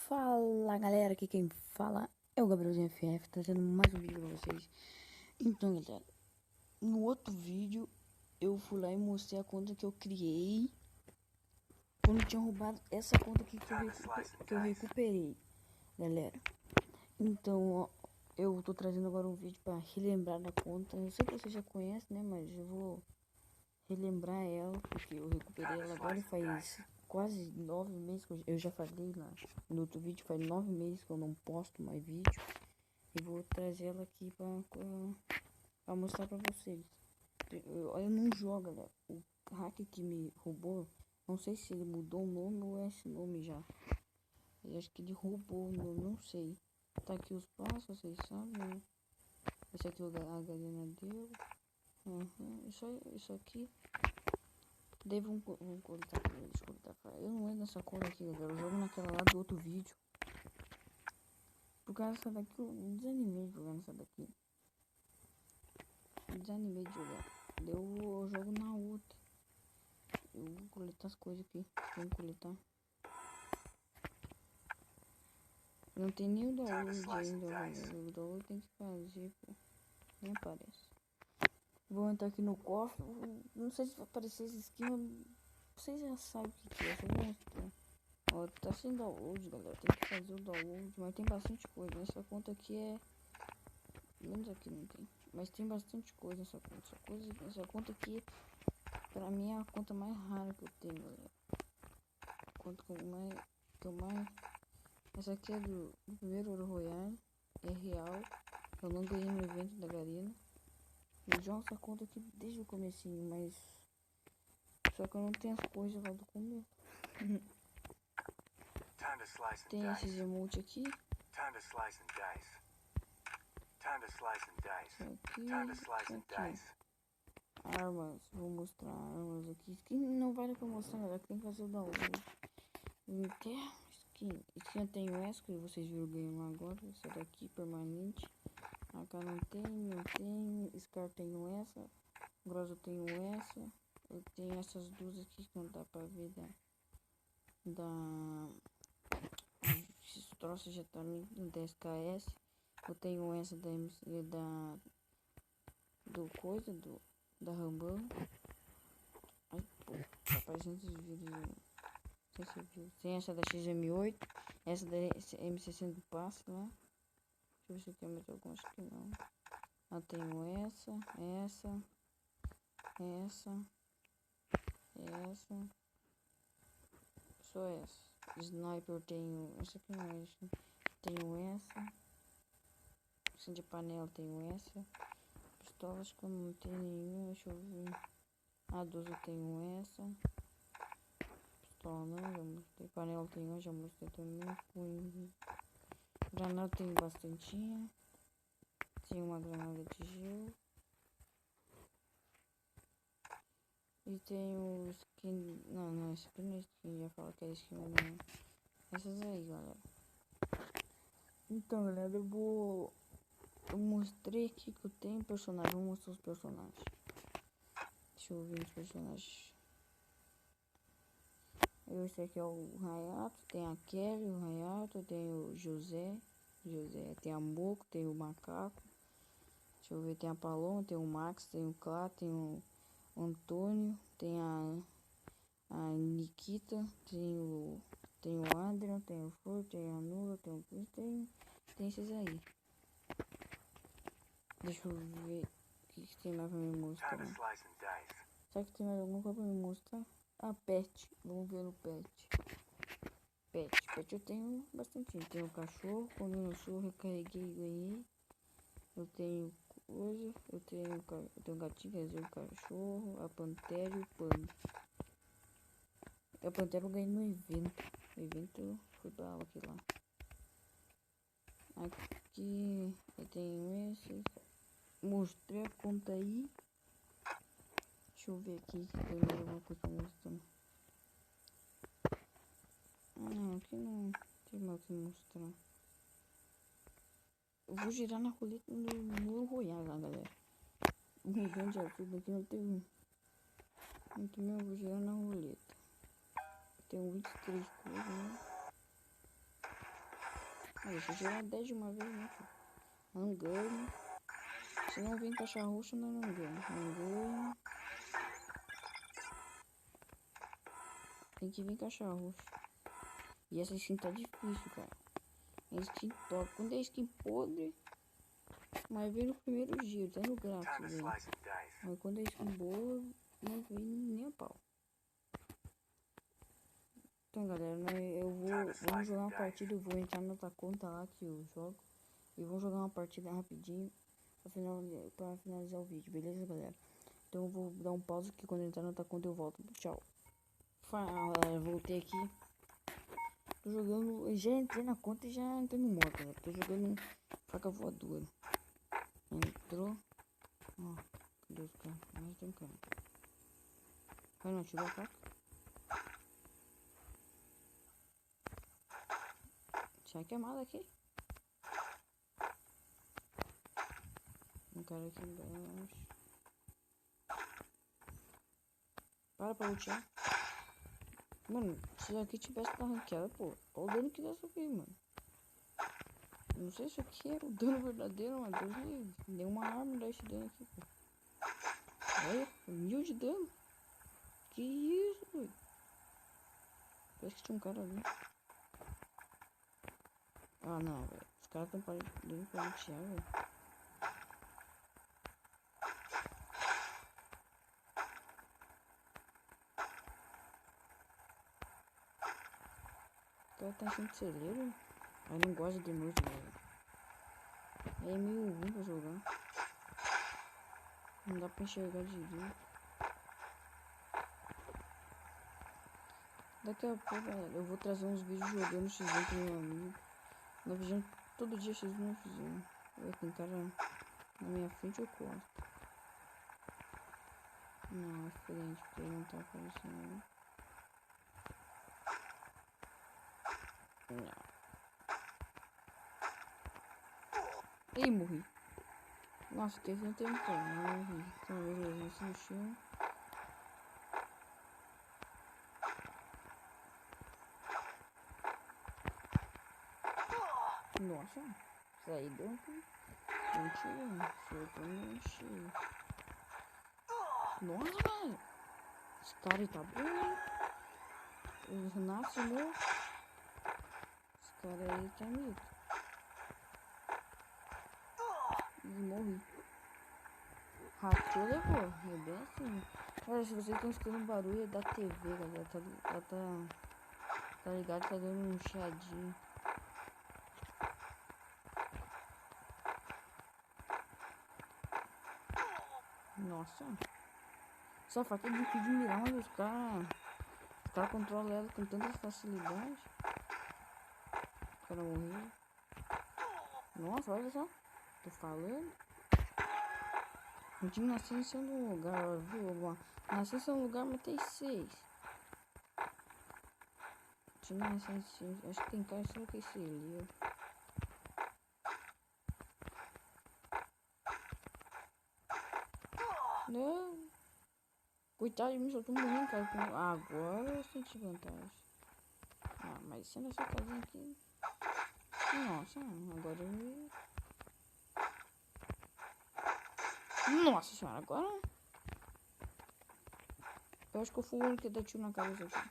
Fala galera, aqui quem fala é o Gabrielzinho FF, trazendo mais um vídeo pra vocês. Então galera, no outro vídeo eu fui lá e mostrei a conta que eu criei quando tinha roubado essa conta aqui que eu recuperei, galera. Então ó, eu tô trazendo agora um vídeo pra relembrar da conta. Eu sei que você já conhece, né, mas eu vou relembrar ela, porque eu recuperei ela agora faz quase 9 meses que eu já falei lá no outro vídeo, faz 9 meses que eu não posto mais vídeo. E vou trazer ela aqui pra mostrar pra vocês. Eu não jogo, galera. O hacker que me roubou, não sei se ele mudou o nome ou é esse nome já. Eu acho que ele roubou o nome, não sei. Tá aqui os passos, vocês sabem, né? Esse aqui a galera deu. Isso aqui. Daí vamos coletar. Eu não entro nessa cor aqui, galera. Eu jogo naquela lá do outro vídeo. Por causa dessa daqui, eu desanimei de jogar nessa daqui. Desanimei de jogar. Eu jogo na outra. Eu vou coletar as coisas aqui. Vamos coletar. Não tem nem o download ainda, galera. O download tem que fazer, pô. Nem aparece. Vou entrar aqui no cofre. Não sei se vai aparecer esse skin. Vocês já sabem o que é. Só vou mostrar. Ó, tá sem download, galera. Tem que fazer o download. Mas tem bastante coisa. Essa conta aqui é... menos aqui não tem. Mas tem bastante coisa nessa conta. Essa conta aqui, pra mim, é a conta mais rara que eu tenho, galera. Conta que eu mais... Essa aqui é do primeiro Ouro Royale. É real. Eu não ganhei no evento da Garena. Eu jogo essa conta aqui desde o comecinho, mas... só que eu não tenho as coisas lá do começo. Tem esses emotes aqui. Aqui. Armas, vou mostrar armas aqui. Skin não vale pra mostrar, galera. Tem que fazer o download. Skin eu tenho essa que vocês viram ganhando agora. Essa daqui permanente. AK não tenho. Scar tenho essa. Grossa eu tenho essa. Eu tenho essas duas aqui que não dá pra ver esses troços já tá no 10KS. Eu tenho essa da MC da Rambão. Ai, pô, tá aparecendo esses vídeos. Não sei se você viu. Tem essa da XM8, essa da M60 do passe lá. Deixa eu ver se tem mais alguma, acho que não. Eu tenho essa. Só essa. Sniper eu tenho. Essa aqui não é essa. Tenho essa. Assim de panela tenho essa. Pistola acho que eu não tenho nenhuma. Deixa eu ver. A 12 eu tenho essa. Pistola não, já mostrei. Panela eu tenho, já mostrei também. Granada tem bastantinha. Tem uma granada de gelo. E tem o skin. Não, esse aqui não é skin. Já falo que é skin, mas não. Essas aí, galera. Então, galera, eu mostrei aqui que eu tenho personagem. Vou mostrar os personagens. Deixa eu ver os personagens. Esse aqui é o Hayato. Tem a Kelly, o Hayato. Tem o José. Tem a Moco, tem o Macaco. Deixa eu ver, tem a Paloma, tem o Max, tem o Clá, tem o Antônio, tem a Nikita, tem o Adrian, tem o Flor, tem a Nula, tem esses aí. Deixa eu ver o que tem mais pra me mostrar. Será que tem mais alguma coisa pra me mostrar? Ah, pet. Vamos ver no pet. Pet eu tenho bastante. Tenho o cachorro, quando eu sou recarreguei e ganhei. Eu tenho coisa, eu tenho gatinho, quer dizer, o cachorro, a pantera e o panda. A pantera eu ganhei no evento. O evento foi bravo aqui lá. Aqui eu tenho esses. Mostrei a conta aí. Deixa eu ver aqui se tem mais alguma coisa pra mostrar. Aqui não tem mais o que mostrar. Eu vou girar na roleta no Royal lá, galera. Um grande ajuda aqui não tem. Então eu vou girar na roleta. Tem 23 coisas, né? Ah, deixa eu tirar 10 de uma vez, né, filho? Não ganho. Se não vem caixa roxa, não ganho. Não ganho. Tem que vir caixa roxa. E essa skin tá difícil, cara. É skin top. Quando é skin podre, mas vem no primeiro giro, tá no grátis, velho. Mas quando é skin boa, não vem nem a pau. Então, galera, né, vamos jogar uma partida. Eu vou entrar na outra conta lá que eu jogo. E vamos jogar uma partida rapidinho pra finalizar o vídeo, beleza, galera? Então eu vou dar um pause que quando entrar na outra conta eu volto. Tchau. Fala, galera, voltei aqui. Tô jogando, já entrei na conta e já entrei no modo, né? Tô jogando faca voadora. Entrou. Ó, cadê os caras? Mais tem cara. Vai não, tirou a faca. Tinha queimado aqui. Um cara aqui embaixo. Para lutear. Mano, se aqui tivesse na ranqueada, pô. Olha o dano que dá isso aqui, mano. Não sei se aqui era o dano verdadeiro, mas Deus livre. Nenhuma arma dá esse dano aqui, pô. Olha, 1000 de dano. Que isso, doido. Parece que tinha um cara ali. Ah, não, velho. Os caras estão parando pra lutear, velho. O cara tá sem celeiro. Aí não gosta de noite, velho. Aí é meio ruim pra jogar. Não dá pra enxergar direito. Daqui a pouco, galera, eu vou trazer uns vídeos jogando X1 pro meu amigo. Nós fizemos todo dia X1 nós fizemos. Tem cara na minha frente ou costa? Não, é frente, porque ele não tá aparecendo. Não. Ih, morri. Nossa, teve um tempo, não morri. Então, beleza, esse no chão. Nossa, saí deu um tiro, soltou um tiro. Nossa, velho. Esse cara aí tá bom, hein? O Renato, né? Esse cara aí tá mito. E morri. Ratou, levou. É bem assim. Cara, se vocês estão escutando barulho é da TV, galera. Tá ligado? Tá dando um chiadinho. Nossa. Essa faca é difícil de mirar, mas os caras controlam ela com tanta facilidade. O cara morreu. Nossa, olha só. Tô falando. O time nasceu em seu lugar, viu? Nasceu em seu lugar, matei 6. O time nasceu em seu... Acho que tem cara só que esse ali, ó. Não. Coitado de mim, só tô morrendo, cara. Agora eu senti vantagem. Ah, mas sendo essa casinha aqui... Nossa, agora eu me... Nossa senhora, agora... Eu acho que eu fui o único que deu tiro na cabeça aqui.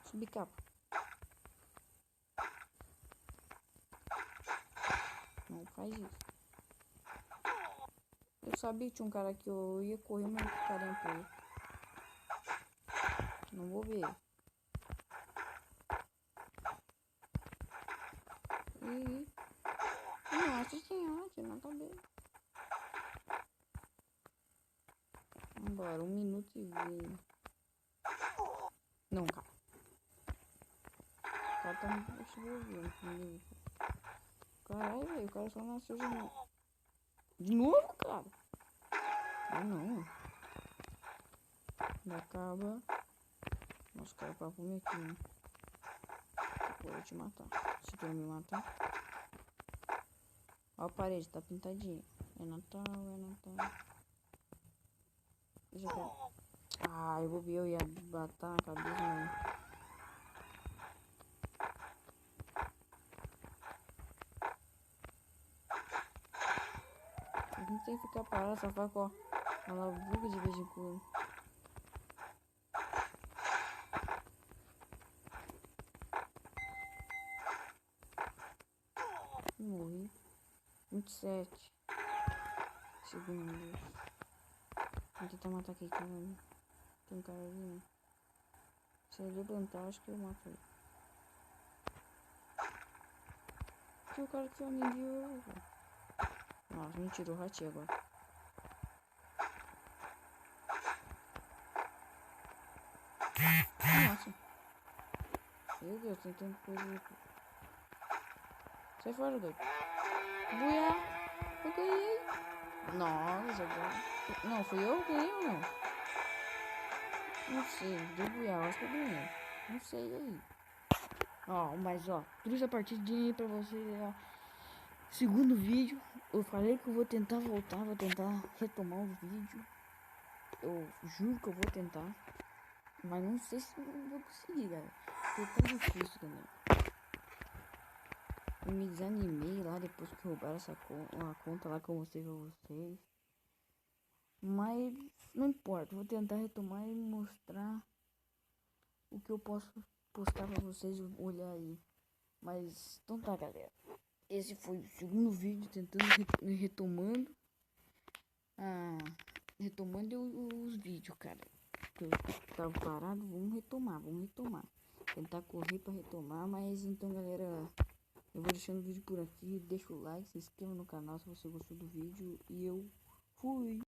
Subir capa. Não faz isso. Eu sabia que tinha um cara que eu ia correr, mas o cara entrou. Não vou ver. E... Nossa senhora, tiro na cabeça. Vambora, 1 minuto e 20. Não, cara. O cara tá me desenvolvendo comigo. Caralho, velho, o cara só nasceu de novo. De novo, cara? Ah, não. Ainda acaba. Nossa, o cara vai pra mim aqui, né? Vou te matar. Se tu não me matar. Ó a parede, tá pintadinha. É Natal, é Natal. Deixa eu ver. Ah, eu vou ver, eu ia bater na cabeça, mano. parar essa faca, ó. Ela buga de vez em quando. Morri. 27 segundos. Vou tentar matar aquele cara ali. Tem um cara ali, né? Se ele levantar, acho que eu mato ele. Que o cara que eu me viu. Nossa, me tirou o ratinho agora. Nossa. Meu Deus, tem tanta coisa aí. Sai fora, doido. Buia! Eu ganhei! Nossa, agora. Não, fui eu que ganhei ou não? Não sei, deu buia, acho que eu ganhei. Não sei aí. Ó, mas ó, trouxe a partidinha aí pra vocês, ó. Segundo vídeo, eu falei que eu vou tentar voltar, vou tentar retomar os vídeos. Eu juro que eu vou tentar. Mas não sei se eu vou conseguir, galera. Porque tá difícil também. Eu me desanimei lá depois que roubaram essa conta lá que eu mostrei pra vocês. Mas não importa, vou tentar retomar e mostrar o que eu posso postar pra vocês olhar aí. Mas então tá, galera. Esse foi o segundo vídeo tentando retomando. Retomando os vídeos, cara. Eu tava parado, vamos retomar. Tentar correr pra retomar, mas então, galera, eu vou deixando o vídeo por aqui. Deixa o like, se inscreva no canal se você gostou do vídeo. E eu fui!